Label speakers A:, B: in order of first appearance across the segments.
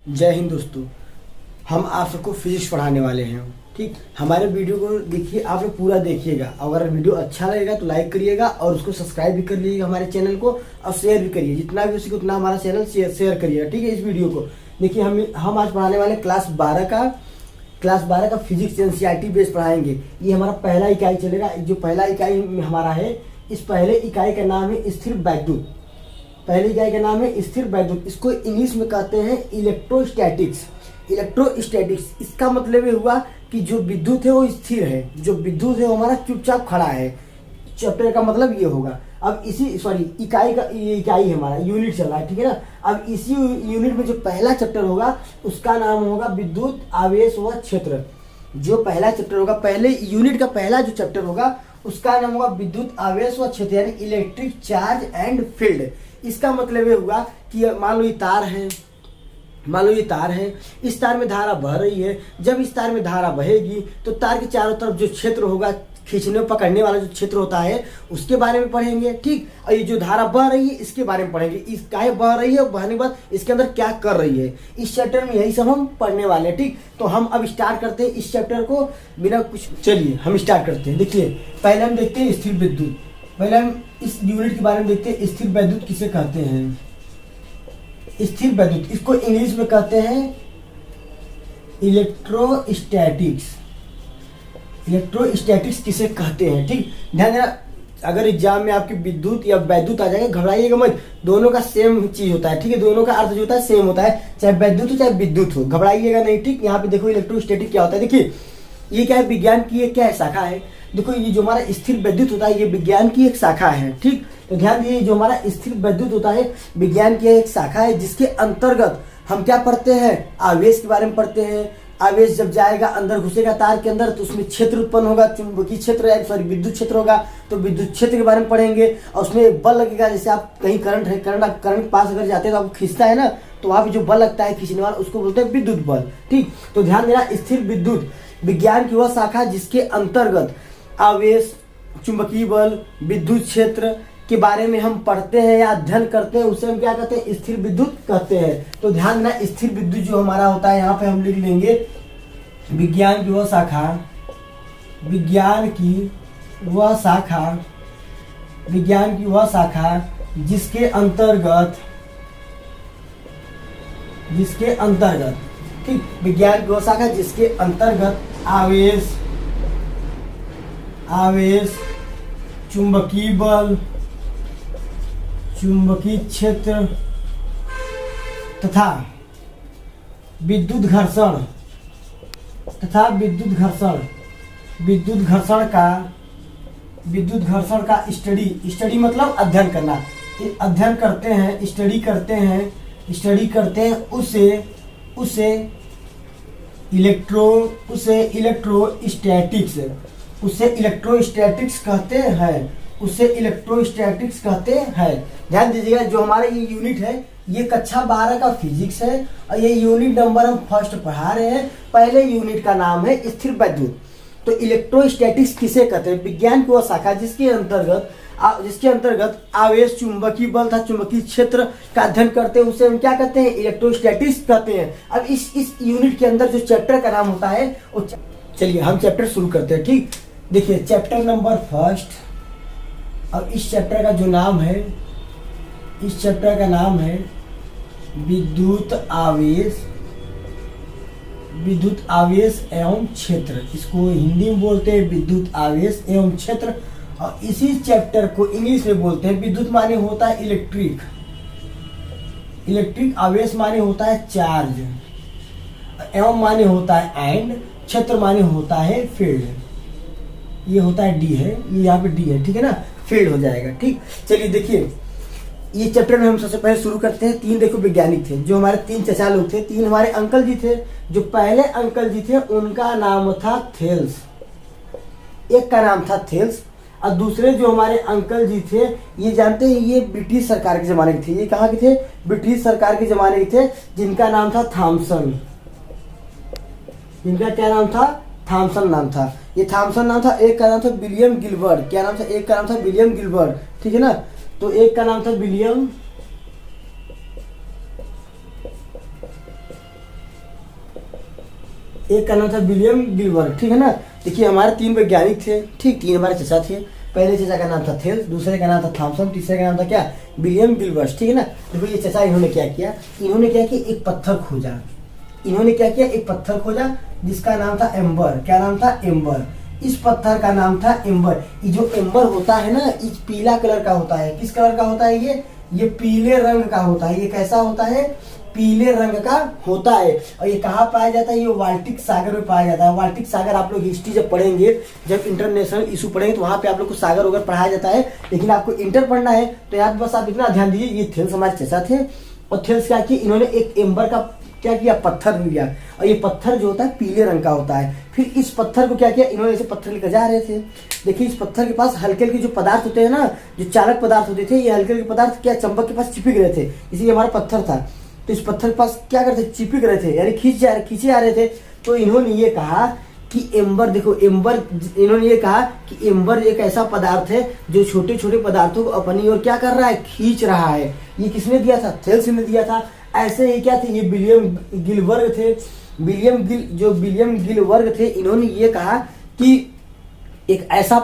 A: जय हिंद दोस्तों। हम आप सबको फिजिक्स पढ़ाने वाले हैं। ठीक, हमारे वीडियो को देखिए, आप लोग पूरा देखिएगा। अगर वीडियो अच्छा लगेगा तो लाइक करिएगा और उसको सब्सक्राइब भी कर लीजिएगा हमारे चैनल को, और शेयर भी करिए। जितना भी हो सके उतना हमारा चैनल शेयर करिएगा। ठीक है, इस वीडियो को देखिए। हम आज पढ़ाने वाले क्लास 12 का फिजिक्स एनसीईआरटी बेस पढ़ाएंगे। ये हमारा पहला इकाई चलेगा। जो पहला इकाई हमारा है, इस पहले इकाई का नाम है स्थिर वैद्युत। पहली इकाई का नाम है स्थिर वैद्युत। इसको इंग्लिश में कहते हैं इलेक्ट्रोस्टैटिक्स। इसका मतलब ये हुआ कि जो विद्युत है वो स्थिर है, जो विद्युत है वो हमारा चुपचाप खड़ा है। चैप्टर का मतलब ये होगा। अब इकाई है हमारा, यूनिट चल रहा है। ठीक है ना। अब इसी यूनिट में जो पहला चैप्टर होगा उसका नाम होगा विद्युत आवेश व क्षेत्र। जो पहला चैप्टर होगा, पहले यूनिट का पहला जो चैप्टर होगा उसका नाम होगा विद्युत आवेश व क्षेत्र, यानी इलेक्ट्रिक चार्ज एंड फील्ड। इसका मतलब ये हुआ कि मान लो ये तार है, इस तार में धारा बह रही है। जब इस तार में धारा बहेगी तो तार के चारों तरफ जो क्षेत्र होगा, खींचने पकड़ने वाला जो क्षेत्र होता है उसके बारे में पढ़ेंगे। ठीक, और ये जो धारा बह रही है इसके बारे में पढ़ेंगे। इस काहे बह रही है, बहने के बाद इसके अंदर क्या कर रही है, इस चैप्टर में यही सब हम पढ़ने वाले हैं। ठीक, तो हम अब स्टार्ट करते हैं इस चैप्टर को बिना कुछ। चलिए हम स्टार्ट करते हैं। देखिए, पहले हम देखते हैं स्थिर विद्युत। पहले हम इस यूनिट के बारे में देखते हैं। स्थिर विद्युत किसे कहते हैं? स्थिर विद्युत, इसको इंग्लिश में कहते हैं इलेक्ट्रोस्टैटिक्स किसे कहते हैं? ठीक, ध्यान देना। अगर एग्जाम में आपकी विद्युत या वैद्युत आ जाएगा, घबराइएगा मत। दोनों का सेम चीज होता है। ठीक है, दोनों का अर्थ जो होता है सेम होता है, चाहे वैद्युत हो चाहे विद्युत हो। घबराइएगा नहीं। ठीक, यहाँ पे देखो इलेक्ट्रोस्टैटिक क्या होता है। देखिए, ये क्या है, विज्ञान की एक क्या है, शाखा है। देखो, ये जो हमारा स्थिर विद्युत होता है ये विज्ञान की एक शाखा है। ठीक, तो ध्यान दीजिए, जो हमारा स्थिर विद्युत होता है विज्ञान की एक शाखा है, जिसके अंतर्गत हम क्या पढ़ते हैं, आवेश के बारे में पढ़ते हैं। आवेश जब जाएगा अंदर, घुसेगा तार के अंदर, तो उसमें क्षेत्र उत्पन्न होगा, चुंबकीय क्षेत्र विद्युत क्षेत्र होगा। तो विद्युत क्षेत्र के बारे में पढ़ेंगे। और उसमें एक बल लगेगा। जैसे आप कहीं करंट है, करंट पास अगर जाते हैं तो आपको खींचता है ना, तो वहां पे जो बल लगता है खींचने वाला, उसको बोलते हैं विद्युत बल। ठीक, तो ध्यान देना, स्थिर विद्युत विज्ञान की वह शाखा जिसके अंतर्गत आवेश, चुंबकीय बल, विद्युत क्षेत्र के बारे में हम पढ़ते हैं या अध्ययन करते हैं, उसे हम क्या कहते हैं, स्थिर विद्युत कहते हैं। तो ध्यान देना, स्थिर विद्युत जो हमारा होता है, यहाँ पे हम लिख लेंगे विज्ञान की वह शाखा जिसके अंतर्गत ठीक, विज्ञान की वह शाखा जिसके अंतर्गत आवेश, चुंबकीय बल, चुंबकीय क्षेत्र तथा विद्युत घर्षण का स्टडी मतलब अध्ययन करना। अध्ययन करते हैं, स्टडी करते हैं उसे इलेक्ट्रोस्टैटिक्स कहते हैं। ध्यान दीजिएगा, जो हमारा ये यूनिट है ये कक्षा 12 का फिजिक्स है और ये यूनिट नंबर हम फर्स्ट पढ़ा रहे हैं। पहले यूनिट का नाम है स्थिर वैद्युत। तो इलेक्ट्रोस्टैटिक्स किसे कहते हैं? विज्ञान की वह शाखा जिसके अंतर्गत आवेश, चुंबकीय बल तथा चुंबकीय क्षेत्र का अध्ययन करते हैं, उसे हम क्या कहते हैं, इलेक्ट्रोस्टैटिक्स कहते हैं। अब इस यूनिट के अंदर जो चैप्टर का नाम होता है वो, चलिए हम चैप्टर शुरू करते हैं। ठीक, देखिए चैप्टर नंबर फर्स्ट। अब इस चैप्टर का जो नाम है, इस चैप्टर का नाम है विद्युत आवेश एवं क्षेत्र। इसको हिंदी में बोलते हैं विद्युत आवेश एवं क्षेत्र। और इसी चैप्टर को इंग्लिश में बोलते हैं, विद्युत माने होता है इलेक्ट्रिक, आवेश माने होता है चार्ज, एवं माने होता है एंड, क्षेत्र माने होता है फील्ड। ये होता है डी है, ये यहाँ पे डी है। ठीक है ना, फील्ड हो जाएगा। ठीक, चलिए देखिए, ये चैप्टर में हम सबसे पहले शुरू करते हैं। 3 देखो वैज्ञानिक थे, जो हमारे 3 चचा लोग थे, 3 हमारे अंकल जी थे। जो पहले अंकल जी थे उनका नाम था थेल्स, एक का नाम था थेल्स। और दूसरे जो हमारे अंकल जी थे, ये जानते हैं, ये ब्रिटिश सरकार के जमाने के थे। ये कहाँ के थे? ब्रिटिश सरकार के जमाने के थे, जिनका नाम था थॉमसन। जिनका क्या नाम था? थॉमसन नाम था। ये थॉमसन नाम था। एक का नाम था विलियम गिलबर्ट। क्या नाम था? एक का नाम था विलियम गिलबर्ट। ठीक है ना। तो एक का नाम था विलियम एक का नाम था विलियम गिलबर्ग, ठीक है ना। देखिए हमारे 3 वैज्ञानिक थे, ठीक, 3 हमारे चचा थे। पहले चचा का नाम था थेल्स, दूसरे का नाम था थॉमसन, तीसरे का नाम था क्या, विलियम गिलबर्ग, ठीक है ना। देखो ये चचा इन्होंने क्या किया, इन्होंने क्या किया, एक पत्थर खोजा। इन्होंने क्या किया, एक पत्थर खोजा जिसका नाम था एम्बर। क्या नाम था, एम्बर। इस पत्थर का नाम था एम्बर। ये जो एम्बर होता है ना, इस पीला कलर का होता है। किस कलर का होता है ये पीले रंग का होता है। ये कैसा होता है, पीले रंग का होता है। और ये कहाँ पाया जाता है, ये बाल्टिक सागर में पाया जाता है। बाल्टिक सागर आप लोग हिस्ट्री जब पढ़ेंगे, जब इंटरनेशनल इशू पढ़ेंगे, तो वहाँ पे आप लोग को सागर वगैरह पढ़ाया जाता है। लेकिन आपको इंटर पढ़ना है तो यार बस आप इतना ध्यान दीजिए, ये थेल्स हमारे चचा थे। और थेल्स क्या किया, इन्होंने एक एम्बर का क्या किया, पत्थर लिया। और ये पत्थर जो होता है पीले रंग का होता है। फिर इस पत्थर को क्या किया, इन्होंने ऐसे पत्थर लेकर जा रहे थे। देखिए इस पत्थर के पास हल्के हल्के जो पदार्थ होते हैं ना, जो चालक पदार्थ होते थे, ये हल्के हल्के पदार्थ क्या चंपक के पास चिपक रहे थे, इसीलिए हमारा पत्थर था। तो इस पत्थर के पास क्या करते, चिपक रहे थे, यानी खींचे आ रहे थे। तो इन्होंने ये कहा कि एम्बर, देखो एम्बर, इन्होंने ये कहा कि एम्बर एक ऐसा पदार्थ है जो छोटे छोटे पदार्थों को अपनी ओर क्या कर रहा है, खींच रहा है। ये किसने दिया था, थेल्स ने दिया था। ऐसे ही क्या थे, ये विलियम गिलबर्ग थे। विलियम गिलबर्ग थे, इन्होंने ये कहा कि एक ऐसा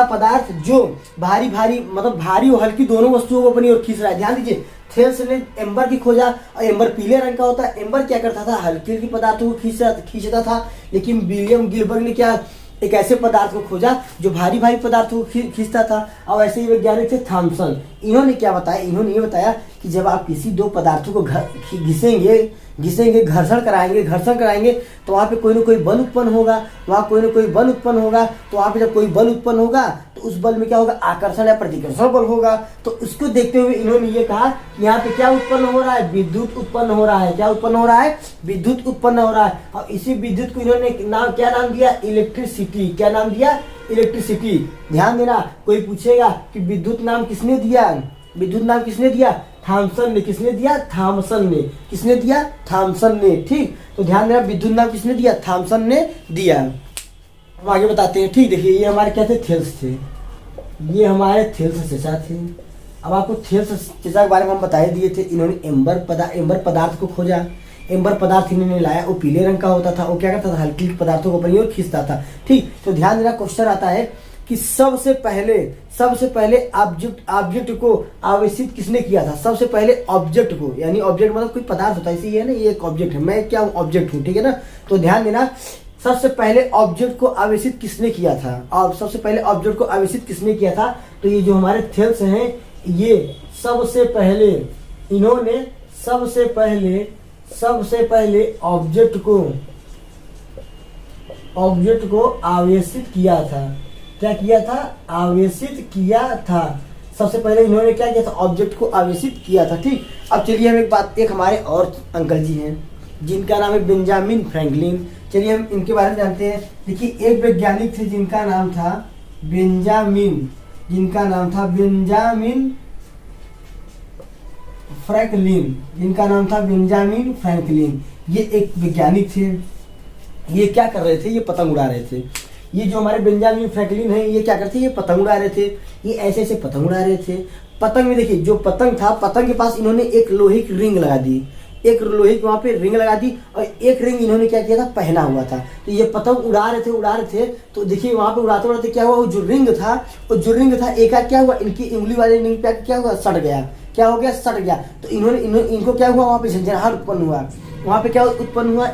A: पदार्थ जो भारी भारी, मतलब भारी और हल्की दोनों वस्तुओं को अपनी ओर खींच रहा है। ध्यान दीजिए, थेल्स ने एम्बर की खोजा, और एम्बर पीले रंग का होता है। एम्बर क्या करता था, हल्के हल्के पदार्थों को खींचता था। लेकिन विलियम गिलबर्ग ने क्या, एक ऐसे पदार्थ को खोजा जो भारी भारी पदार्थों को खींचता था। और ऐसे ही वैज्ञानिक थे थॉमसन। इन्होंने क्या बताया, इन्होंने ये बताया कि जब आप किसी 2 पदार्थों को घिसेंगे, घर्षण कराएंगे तो वहाँ पे कोई ना कोई बल उत्पन्न होगा। तो वहाँ पे जब कोई बल उत्पन्न होगा तो उस बल में क्या होगा, आकर्षण या प्रतिकर्षण बल होगा। तो उसको देखते हुए इन्होंने ये कहा कि यहाँ पे क्या उत्पन्न हो रहा है, विद्युत उत्पन्न हो रहा है। क्या उत्पन्न हो रहा है, विद्युत उत्पन्न हो रहा है। और इसी विद्युत को इन्होंने क्या नाम दिया, इलेक्ट्रिसिटी। क्या नाम दिया, इलेक्ट्रिसिटी। ध्यान देना, कोई पूछेगा कि विद्युत नाम किसने दिया, थॉमसन ने। किसने दिया, थॉमसन ने। ठीक, तो ध्यान देना, विद्युत नाम किसने दिया, थॉमसन ने दिया। हम आगे बताते हैं। ठीक, देखिए ये हमारे क्या थे, थेल्स थे। ये हमारे थेल्स चचा थे। अब आपको थेल्स चचा के बारे में हम बताए दिए थे। इन्होंने एम्बर पदार्थ को खोजा। एम्बर पदार्थ इन्होंने लाया, वो पीले रंग का होता था। वो क्या करता था, हल्की पदार्थों को अपनी ओर खींचता था। ठीक, तो ध्यान देना, क्वेश्चन आता है कि सबसे पहले ऑब्जेक्ट को आवेशित किसने किया था। सबसे पहले ऑब्जेक्ट को, यानी ऑब्जेक्ट मतलब कोई पदार्थ होता है, इसी है ना, ये एक ऑब्जेक्ट है, मैं क्या हूँ, ऑब्जेक्ट हूँ, ठीक है ना। तो ध्यान देना, सबसे पहले ऑब्जेक्ट को आवेशित किसने किया था, और सबसे पहले ऑब्जेक्ट को आवेशित किसने किया था। तो ये जो हमारे थेल्स हैं, ये सबसे पहले ऑब्जेक्ट को आवेशित किया था। क्या किया था, आवेशित किया था। सबसे पहले इन्होंने क्या किया था, ऑब्जेक्ट को आवेशित किया था। ठीक, अब चलिए हम एक हमारे और अंकल जी हैं जिनका नाम है बेंजामिन फ्रैंकलिन। चलिए हम इनके बारे में जानते हैं। देखिए एक वैज्ञानिक थे जिनका नाम था बेंजामिन फ्रैंकलिन। ये एक वैज्ञानिक थे। ये क्या कर रहे थे, ये पतंग उड़ा रहे थे। ये जो हमारे बेंजामिन फ्रैंकलिन है, ये क्या करते, ये पतंग उड़ा रहे थे। ये ऐसे पतंग उड़ा रहे थे। पतंग में देखिए, जो पतंग था, पतंग के पास इन्होंने एक लोहे की रिंग लगा दी। एक लोहे की वहां पे रिंग लगा दी, और एक रिंग इन्होंने क्या किया था, पहना हुआ था। तो ये पतंग उड़ा रहे थे। तो देखिए वहां पे उड़ाते क्या हुआ, वो जो रिंग था एक क्या हुआ, इनकी उंगली वाले रिंग पे क्या हुआ, सट गया। क्या हो गया, सट गया। तो इनको क्या हुआ, वहां पे झंझनाहट उत्पन्न हुआ। वहां पे क्या उत्पन्न हुआ,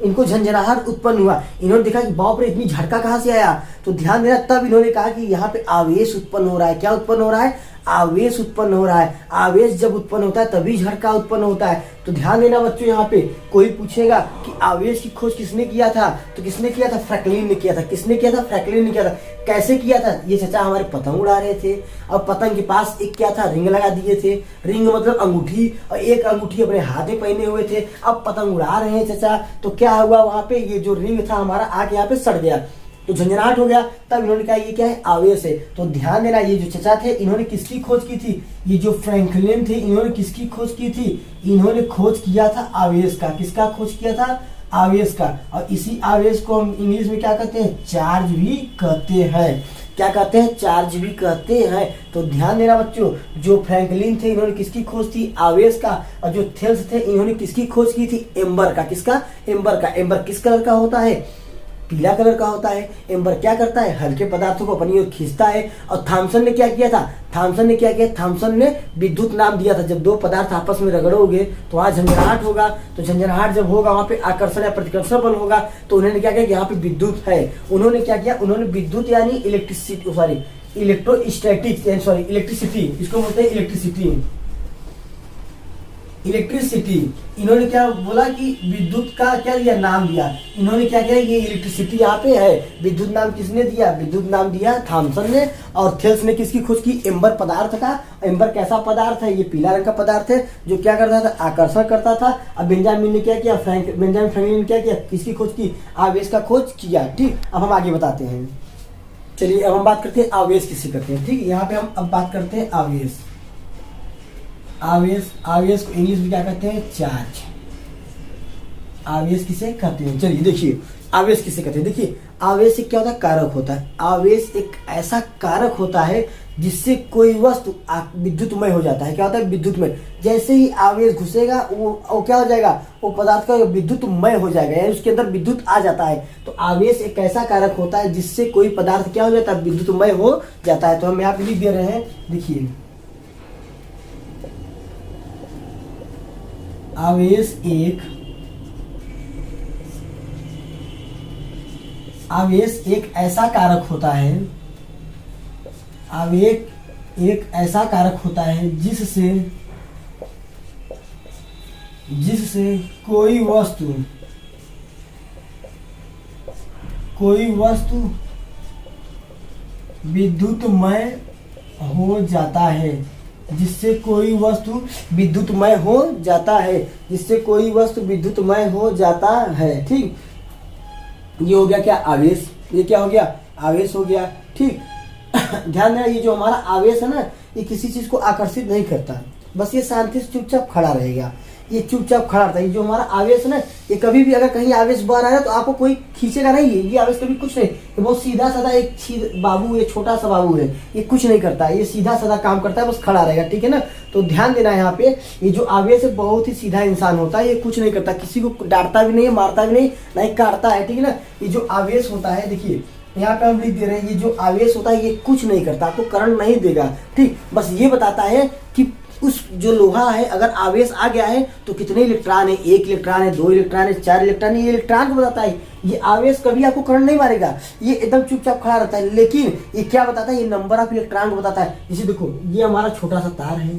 A: इनको झंझनाहट उत्पन्न हुआ। इन्होंने देखा कि बाप रे, इतनी झटका कहाँ से आया। तो ध्यान देना, तब इन्होंने कहा कि यहाँ पे आवेश उत्पन्न हो रहा है। क्या उत्पन्न हो रहा है, आवेश उत्पन्न हो रहा है। आवेश जब उत्पन्न होता है तभी झटका उत्पन्न होता है। तो ध्यान देना बच्चों, यहाँ पे कोई पूछेगा कि आवेश की खोज किसने किया था, तो किसने किया था, फ्रैंकलिन ने किया था। किसने किया था, फ्रैंकलिन ने किया था। कैसे किया था, ये चचा हमारे पतंग उड़ा रहे थे, और पतंग के पास एक क्या था, रिंग लगा दिए थे। रिंग मतलब अंगूठी, और एक अंगूठी अपने हाथ में पहने हुए थे। अब पतंग उड़ा रहे हैं चचा, तो क्या हुआ, वहां पे ये जो रिंग था हमारा आके यहाँ पे सड़ गया, तो झंझनाहट हो गया। तब इन्होंने कहा ये क्या है, आवेश है। तो ध्यान देना, ये जो चचा थे, इन्होंने किसकी खोज की थी, ये जो फ्रैंकलिन थे, इन्होंने किसकी खोज की थी, इन्होंने खोज किया था आवेश का। किसका खोज किया था, आवेश का। और इसी आवेश को हम इंग्लिश में क्या कहते हैं, चार्ज भी कहते हैं। क्या कहते हैं, चार्ज भी कहते हैं। तो ध्यान देना बच्चों, जो फ्रैंकलिन थे इन्होंने किसकी खोज थी, आवेश का, और जो थेल्स थे इन्होंने किसकी खोज की थी, एम्बर का। किसका, एम्बर का। एम्बर किस कलर का होता है, पीला कलर का होता है। एम्बर क्या करता है, हल्के पदार्थों को अपनी ओर खींचता है। और थॉमसन ने क्या किया था, थॉमसन ने क्या किया, थॉमसन ने विद्युत नाम दिया था, जब दो पदार्थ आपस में रगड़ोगे तो वहां झंझनाहट होगा, तो झंझनाहट जब होगा वहां पे आकर्षण या प्रतिकर्षण बल होगा। तो उन्होंने क्या किया कि यहाँ पे विद्युत है, उन्होंने क्या किया, उन्होंने विद्युत यानी electricity, sorry electrostatics, sorry electricity, इसको बोलते हैं इलेक्ट्रिसिटी, इलेक्ट्रिसिटी। इन्होंने क्या बोला कि विद्युत का क्या दिया, नाम दिया। इन्होंने क्या किया, ये इलेक्ट्रिसिटी यहाँ पे है, विद्युत नाम किसने दिया, विद्युत नाम दिया थॉमसन ने। और थेल्स ने किसकी खोज की, एम्बर पदार्थ का। एम्बर कैसा पदार्थ है, ये पीला रंग का पदार्थ है, जो क्या करता था, आकर्षण करता था। अब बेंजामिन ने क्या किया, बेंजामिन फ्रैंकलिन ने क्या किया, किसकी खोज की, आवेश का खोज किया। ठीक, अब हम आगे बताते हैं। चलिए अब हम बात करते हैं आवेश किसे कहते हैं। ठीक, यहाँ पे हम अब बात करते हैं आवेश। आवेश, आवेश को इंग्लिश में क्या कहते हैं, चार्ज। आवेश किसे कहते हैं, चलिए देखिए आवेश किसे कहते हैं। देखिए आवेश एक क्या होता है, कारक होता है। आवेश एक ऐसा कारक होता है जिससे कोई वस्तु विद्युतमय हो जाता है। क्या होता है, विद्युतमय। जैसे ही आवेश घुसेगा वो क्या हो जाएगा, वो पदार्थ का विद्युतमय हो जाएगा, यानी उसके अंदर विद्युत आ जाता है। तो आवेश एक ऐसा कारक होता है जिससे कोई पदार्थ क्या हो जाता है, विद्युतमय हो जाता है। तो हम यहाँ पे लिख दे रहे हैं, देखिए आवेश एक ऐसा कारक होता है, आवेश एक ऐसा कारक होता है जिससे कोई वस्तु विद्युतमय हो जाता है, जिससे कोई वस्तु विद्युतमय हो जाता है, जिससे कोई वस्तु विद्युतमय हो जाता है। ठीक, ये हो गया क्या, आवेश। ये क्या हो गया, आवेश हो गया। ठीक, ध्यान देना, ये जो हमारा आवेश है ना, ये किसी चीज को आकर्षित नहीं करता, बस ये शांति से चुपचाप खड़ा रहेगा, ये चुपचाप खड़ा रहता है। ये जो हमारा आवेश है ना, ये कभी भी अगर कहीं आवेश बह रहा है तो आपको कोई खींचेगा नहीं है। ये आवेश कभी कुछ नहीं, ये बहुत सीधा साधा एक बाबू, ये छोटा सा बाबू है, ये कुछ नहीं करता है, ये सीधा साधा काम करता है, बस खड़ा रहेगा। ठीक है ना, तो ध्यान देना यहाँ पे, ये जो आवेश है बहुत ही सीधा इंसान होता है, ये कुछ नहीं करता, किसी को डांटता भी नहीं है, मारता भी नहीं, ना ही काटता है। ठीक है ना, ये जो आवेश होता है, देखिए यहाँ पे हम लिख दे रहे हैं, ये जो आवेश होता है ये कुछ नहीं करता, आपको करंट नहीं देगा। ठीक, बस ये बताता है कि उस जो लोहा है अगर आवेश आ गया है तो कितने इलेक्ट्रॉन है, 1 इलेक्ट्रॉन है, 2 इलेक्ट्रॉन है, 4 इलेक्ट्रॉन है, ये इलेक्ट्रॉन को बताता है। ये आवेश कभी आपको करंट नहीं मारेगा, ये एकदम चुपचाप खड़ा रहता है। लेकिन ये क्या बताता है, ये नंबर ऑफ इलेक्ट्रॉन को बताता है। जैसे देखो ये हमारा छोटा सा तार है,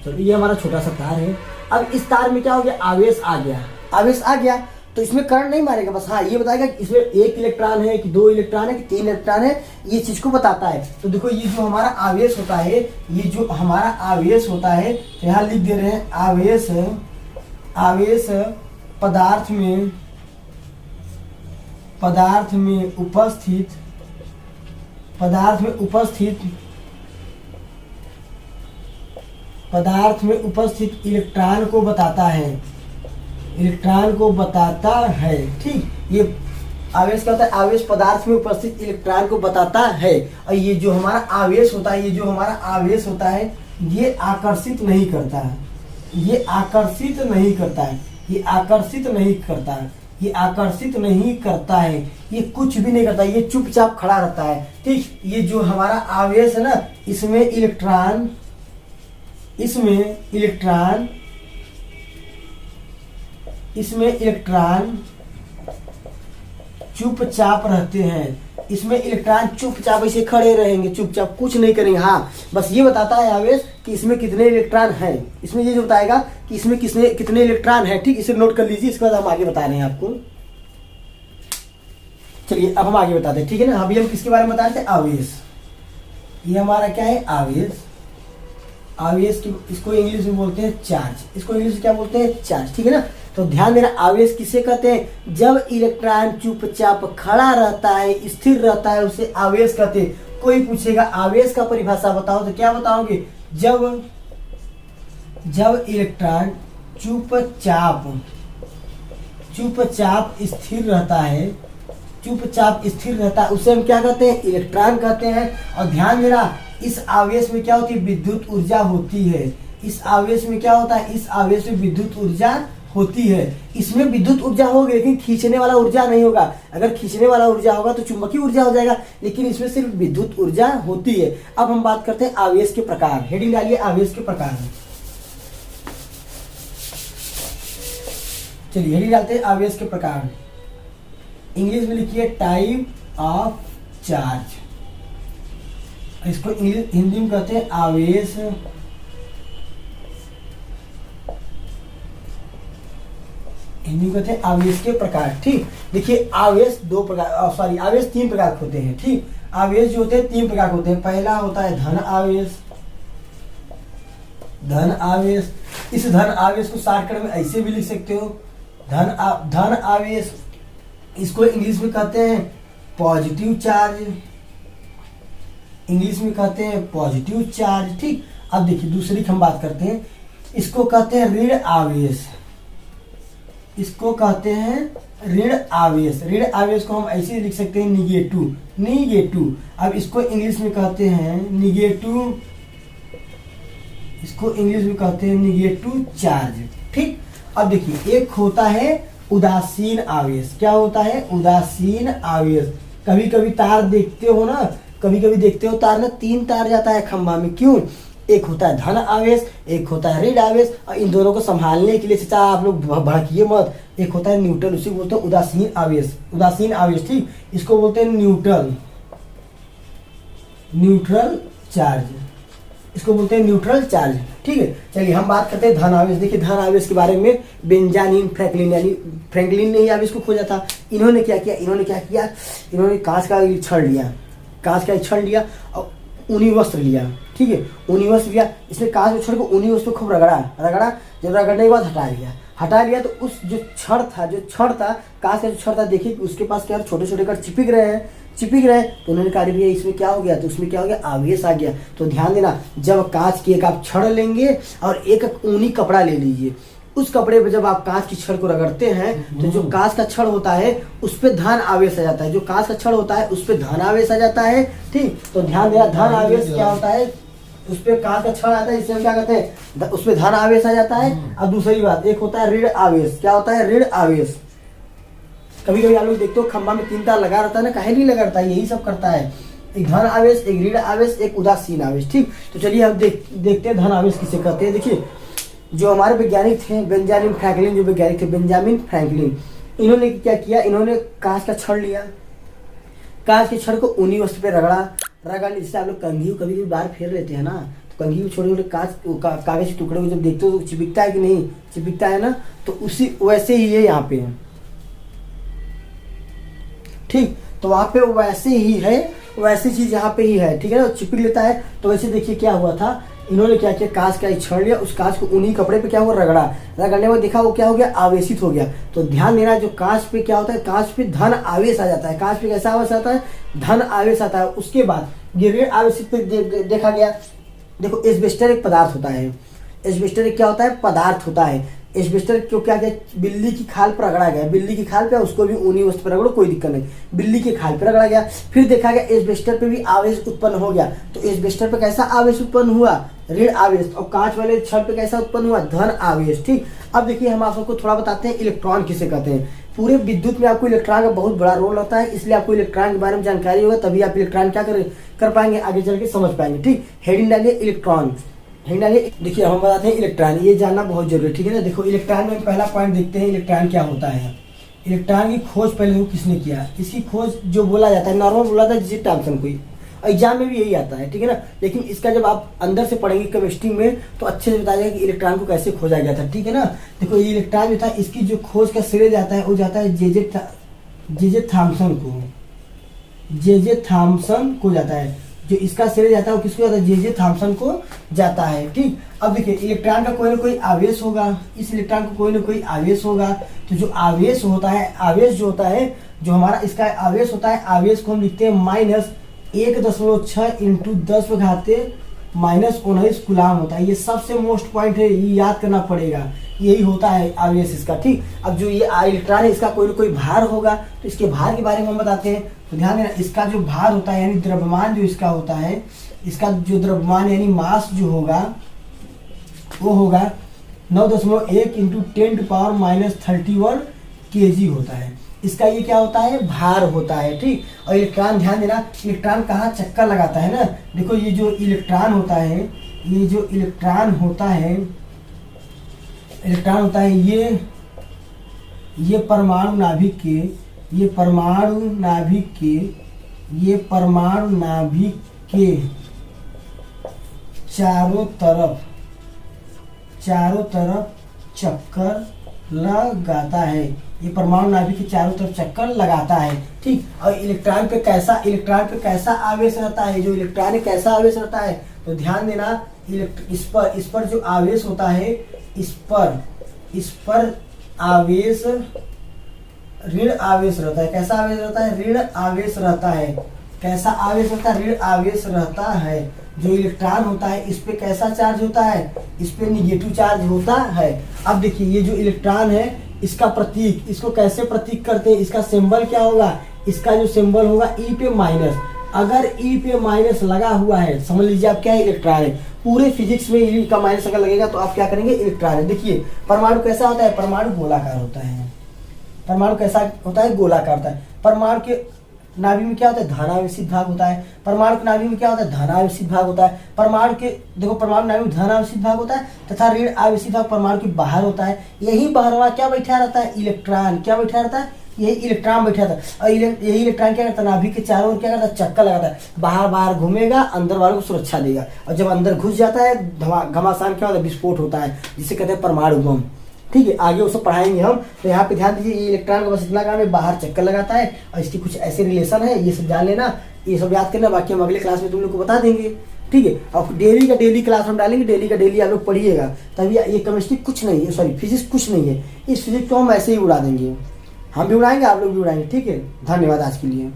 A: चलो ये हमारा छोटा सा तार है। अब इस तार में क्या हो गया, आवेश आ गया, आवेश आ गया तो इसमें करंट नहीं मारेगा, बस हाँ ये बताएगा कि इसमें 1 इलेक्ट्रॉन है कि 2 इलेक्ट्रॉन है कि 3 इलेक्ट्रॉन है, ये चीज को बताता है। तो देखो ये जो हमारा आवेश होता है, ये जो हमारा आवेश होता है, तो यहाँ लिख दे रहे हैं आवेश पदार्थ में उपस्थित इलेक्ट्रॉन को बताता है, इलेक्ट्रॉन को बताता है। ठीक, ये आवेश क्या होता है, आवेश पदार्थ में उपस्थित इलेक्ट्रॉन को बताता है। और ये जो हमारा आवेश होता है, ये जो हमारा आवेश होता है, ये आकर्षित नहीं करता है, ये आकर्षित नहीं करता है, ये आकर्षित नहीं करता है, ये आकर्षित नहीं करता है, ये कुछ भी नहीं करता, ये चुपचाप खड़ा रहता है। ठीक, ये जो हमारा आवेश है ना, इसमें इलेक्ट्रॉन चुपचाप रहते हैं, इसमें इलेक्ट्रॉन चुपचाप ऐसे खड़े रहेंगे, चुपचाप कुछ नहीं करेंगे। हाँ, बस ये बताता है आवेश कि इसमें कितने इलेक्ट्रॉन हैं, इसमें ये जो बताएगा कि इसमें कितने इलेक्ट्रॉन हैं। ठीक, इसे नोट कर लीजिए, इसके बाद हम आगे बता रहे हैं आपको। चलिए अब हम आगे बताते हैं। ठीक है ना, अभी हम किसके बारे में बता रहे थे, आवेश। ये हमारा क्या है, आवेश। आवेश की इसको इंग्लिश में बोलते हैं चार्ज, इसको इंग्लिश में क्या बोलते हैं, चार्ज। ठीक है ना, तो ध्यान देना, आवेश किसे कहते हैं, जब इलेक्ट्रॉन चुपचाप खड़ा रहता है, स्थिर रहता है, उसे आवेश कहते हैं। कोई पूछेगा आवेश का परिभाषा बताओ, तो क्या बताओगे, जब इलेक्ट्रॉन चुपचाप स्थिर रहता है, चुपचाप स्थिर रहता है उसे हम क्या कहते हैं, इलेक्ट्रॉन कहते हैं। और ध्यान देना, इस आवेश में क्या होती है, विद्युत ऊर्जा होती है। इस आवेश में क्या होता है, इस आवेश में विद्युत ऊर्जा होती है। इसमें विद्युत ऊर्जा होगी लेकिन खींचने वाला ऊर्जा नहीं होगा। अगर खींचने वाला ऊर्जा होगा तो चुंबकीय ऊर्जा हो जाएगा, लेकिन इसमें सिर्फ विद्युत ऊर्जा होती है। अब हम बात करते हैं आवेश के प्रकार। हेडिंग डालिए आवेश के प्रकार। चलिए हेडिंग डालते हैं आवेश के प्रकार। इंग्लिश में लिखिए टाइप ऑफ चार्ज। इसको हिंदी में कहते हैं आवेश। हिंदी में कहते हैं आवेश के प्रकार। ठीक, देखिए आवेश आवेश 3 प्रकार के होते हैं। ठीक, आवेश जो होते हैं 3 प्रकार के होते हैं। पहला होता है धन आवेश। धन आवेश, इस धन आवेश को शॉर्टकट में ऐसे भी लिख सकते हो, धन आवेश। इसको इंग्लिश में कहते हैं पॉजिटिव चार्ज। इंग्लिश में कहते हैं पॉजिटिव चार्ज। ठीक, अब देखिए दूसरी हम बात करते हैं, इसको कहते हैं ऋण आवेश। इसको कहते हैं ऋण आवेश। ऋण आवेश को हम ऐसे लिख सकते हैं निगेटिव। निगेटिव, अब इसको इंग्लिश में कहते हैं निगेटिव। इसको इंग्लिश में कहते हैं निगेटिव चार्ज। ठीक, अब देखिए एक होता है उदासीन आवेश। क्या होता है, उदासीन आवेश। कभी कभी तार देखते हो ना, कभी कभी देखते हो तार ना 3 तार जाता है खंभा में, क्यों? एक होता है धन आवेश, एक होता है ऋण आवेश, और इन दोनों को संभालने के लिए चाचा आप लोग भड़किए मत। एक होता है न्यूट्रल, उसी को बोलते हैं उदासीन आवेश। उदासीन आवेश, ठीक, इसको बोलते हैं न्यूट्रल। न्यूट्रल चार्ज, इसको बोलते हैं न्यूट्रल चार्ज। ठीक है, चलिए हम बात करते हैं धन आवेश। देखिए धन आवेश के बारे में बेंजामिन फ्रैंकलिन, यानी फ्रैंकलिन ने ही आवेश को खोजा था। इन्होंने क्या किया, इन्होंने कांच का छड़ लिया, कांच का छड़ लिया और ऊनी वस्त्र लिया। ठीक है, ऊनी वस्त्र लिया, इसने कांच में छोड़ के ऊनी वस्त्र को खूब रगड़ा। जब रगड़ने के बाद हटा लिया तो उस जो छड़ था कांच का जो छड़ था, देखिए उसके पास क्या छोटे छोटे कण चिपक रहे हैं। तो उन्होंने कहा भैया इसमें क्या हो गया, तो उसमें क्या हो गया, आवेश आ गया। तो ध्यान देना, जब कांच की एक आप छड़ लेंगे और एक ऊनी कपड़ा ले लीजिए, उस कपड़े पे जब आप कांच की छड़ को रगड़ते हैं तो जो कांच का छड़ होता है उस पे धन आवेश आ जाता है। जो कांच का छड़ होता है उस पे धन आवेश आ जाता है। ठीक, तो ध्यान देना, धन आवेश क्या होता है, उस पे कांच का छड़ आता है, इससे हम क्या कहते हैं, उस पे धन आवेश आ जाता है। अब दूसरी बात, एक होता है ऋण आवेश। क्या होता है, ऋण आवेश। कभी कभी आप लोग देखते हो खंभा में 3 तार लगा रहता है ना, काहे नहीं लगा रहता है, यही सब करता है। एक धन आवेश, एक ऋण आवेश, एक उदासीन आवेश। ठीक, तो चलिए हम देखते हैं धन आवेश किसे कहते हैं। देखिए जो हमारे वैज्ञानिक थे बेंजामिन फ्रैंकलिन, जो वैज्ञानिक थे बेंजामिन फ्रैंकलिन, इन्होंने क्या किया, इन्होंने कांच का छड़ लिया, कांच के छड़ को ऊनी वस्तु पे रगड़ जिससे आप लोग कंघी कभी भी बाहर फेर लेते हैं ना, तो कंघी में छोटे छोटे कागज के टुकड़े को जब देखते हो तो चिपकता है कि नहीं, चिपकता है ना, तो उसी वैसे ही है यहाँ पे। ठीक, तो वहां पे वैसे ही है, वैसी चीज यहाँ पे ही है। ठीक है ना, चिपक लेता है। तो वैसे देखिए क्या हुआ था, इन्होंने क्या किया, कांच का छड़ लिया, उस कांच को उन्हीं कपड़े पे क्या हुआ, रगड़ने के बाद देखा वो क्या हो गया, आवेशित हो गया। तो ध्यान देना, जो कांच पे क्या होता है, कांच पे धन आवेश आ जाता है। कांच पे कैसा आवेश आता है, धन आवेश आता है। उसके बाद ये ऋण आवेशित पे देखा गया। देखो एस्बेस्टर एक पदार्थ होता है। एस्बेस्टर एक क्या होता है, पदार्थ होता है। एस्बेस्टर क्यों क्या किया, बिल्ली की खाल पर रगड़ा गया। बिल्ली की खाल पे उसको भी ऊनी वस्तु पर रगड़ो, कोई दिक्कत नहीं, बिल्ली की खाल पे रगड़ा गया। फिर देखा गया एस्बेस्टर पे भी आवेश उत्पन्न हो गया। तो एस्बेस्टर पे कैसा आवेश उत्पन्न हुआ, ऋण आवेश। और कांच वाले छड़ पे कैसा उत्पन्न हुआ, धन आवेश। ठीक, अब देखिए हम आपको थोड़ा बताते हैं इलेक्ट्रॉन किसे कहते हैं। पूरे विद्युत में आपको इलेक्ट्रॉन का बहुत बड़ा रोल होता है, इसलिए आपको इलेक्ट्रॉन के बारे में जानकारी होगा, तभी आप इलेक्ट्रॉन क्या कर पाएंगे, आगे चल के समझ पाएंगे। ठीक, हेडिंग डालिए इलेक्ट्रॉन। देखिए हम बताते हैं इलेक्ट्रॉन, ये जानना बहुत जरूरी है। ठीक है ना, देखो इलेक्ट्रॉन में पहला पॉइंट देखते हैं, इलेक्ट्रॉन क्या होता है। इलेक्ट्रॉन की खोज पहले किसने किया, इसकी खोज जो बोला जाता है, नॉर्मल बोला था जे थॉमसन को, एग्जाम में भी यही आता है। ठीक है ना, लेकिन इसका जब आप अंदर से पढ़ेंगे केमिस्ट्री में तो अच्छे से बताया जाएगा कि इलेक्ट्रॉन को कैसे खोजा गया था। ठीक है ना, देखो ये इलेक्ट्रॉन जो था, इसकी जो खोज का श्रेय जाता है वो जाता है जे थॉमसन को जाता है। जो इसका श्रेय जाता है वो किसको जाता है, जे थॉमसन को जाता है। ठीक, अब देखिए इलेक्ट्रॉन का कोई ना कोई आवेश होगा, इस इलेक्ट्रॉन को कोई ना कोई आवेश होगा। तो जो आवेश होता है, आवेश जो होता है, जो हमारा इसका आवेश होता है, आवेश को हम लिखते हैं -1.6 इंटू 10⁻⁻19 कूलाम होता है। ये सबसे मोस्ट पॉइंट है, ये याद करना पड़ेगा। यही होता है आवेश इसका, ठीक। अब जो ये इलेक्ट्रॉन है इसका कोई ना कोई भार होगा, तो इसके भार के बारे में हम बताते हैं। तो ध्यान देना, इसका जो भार होता है यानी द्रव्यमान जो इसका होता है, इसका जो द्रव्यमान यानी मास जो होगा वो होगा 9.1 इंटू 10⁻³ kg होता है। इसका ये क्या होता है, भार होता है, ठीक। और इलेक्ट्रॉन, ध्यान देना, इलेक्ट्रॉन कहाँ चक्कर लगाता है ना, देखो ये जो इलेक्ट्रॉन होता है, ये जो इलेक्ट्रॉन होता है, ये परमाणु नाभिक के चारों तरफ चक्कर लगाता है। ये परमाणु नाभिक के चारों तरफ चक्कर लगाता है, ठीक। और इलेक्ट्रॉन पे कैसा आवेश रहता है, जो इलेक्ट्रॉन है कैसा आवेश रहता है, तो ध्यान देना, इस पर जो आवेश होता है, इस पर आवेश ऋण आवेश रहता है। कैसा आवेश रहता है, ऋण आवेश रहता है। कैसा आवेश रहता है, ऋण आवेश रहता है। जो इलेक्ट्रॉन होता है इस पे कैसा चार्ज होता है, इस पे निगेटिव चार्ज होता है। अब देखिए ये जो इलेक्ट्रॉन है इसका प्रतीक, इसको कैसे प्रतीक करते हैं, इसका सिंबल क्या होगा, इसका जो सिंबल होगा ई पे माइनस। अगर ई पे माइनस लगा हुआ है, समझ लीजिए आप क्या है, इलेक्ट्रॉन है। पूरे फिजिक्स में ई का माइनस अगर लगेगा तो आप क्या करेंगे, इलेक्ट्रॉन है। देखिए परमाणु कैसा होता है, परमाणु गोलाकार होता है। परमाणु कैसा होता है, गोलाकार होता है। परमाणु के नाभि में क्या होता है, धनावेशित भाग होता है। परमाणु के नाभि में क्या होता है, धनावेशित भाग होता है। परमाणु के देखो, परमाणु नाभि में धनावेशित भाग होता है तथा ऋण आवेशित भाग परमाणु के बाहर होता है। यही बाहरवा क्या बैठा रहता है, इलेक्ट्रॉन। क्या बैठा रहता है, यही इलेक्ट्रॉन बैठा रहता है। और यही इलेक्ट्रॉन क्या करता है, नाभि के चारों ओर क्या करता है, चक्कर लगाता है। बाहर घूमेगा, अंदर वालों को सुरक्षा देगा। और जब अंदर घुस जाता है, घमासान क्या होता है, विस्फोट होता है, जिसे कहते हैं परमाणु बम, ठीक है। आगे उसको पढ़ाएंगे हम। तो यहाँ पे ध्यान दीजिए, ये इलेक्ट्रॉन का बस इतना काम है, बाहर चक्कर लगाता है और इसकी कुछ ऐसे रिलेशन है, ये सब जान लेना, ये सब याद करना। बाकी हम अगले क्लास में तुम लोग को बता देंगे, ठीक है। और डेली क्लास हम डालेंगे, डेली का डेली आप लोग पढ़िएगा, तभी ये केमिस्ट्री कुछ नहीं है, सॉरी फिजिक्स कुछ नहीं है। इस फिजिक्स को हम ऐसे ही उड़ा देंगे, हम भी उड़ाएंगे, आप लोग भी उड़ाएंगे, ठीक है। धन्यवाद आज के लिए।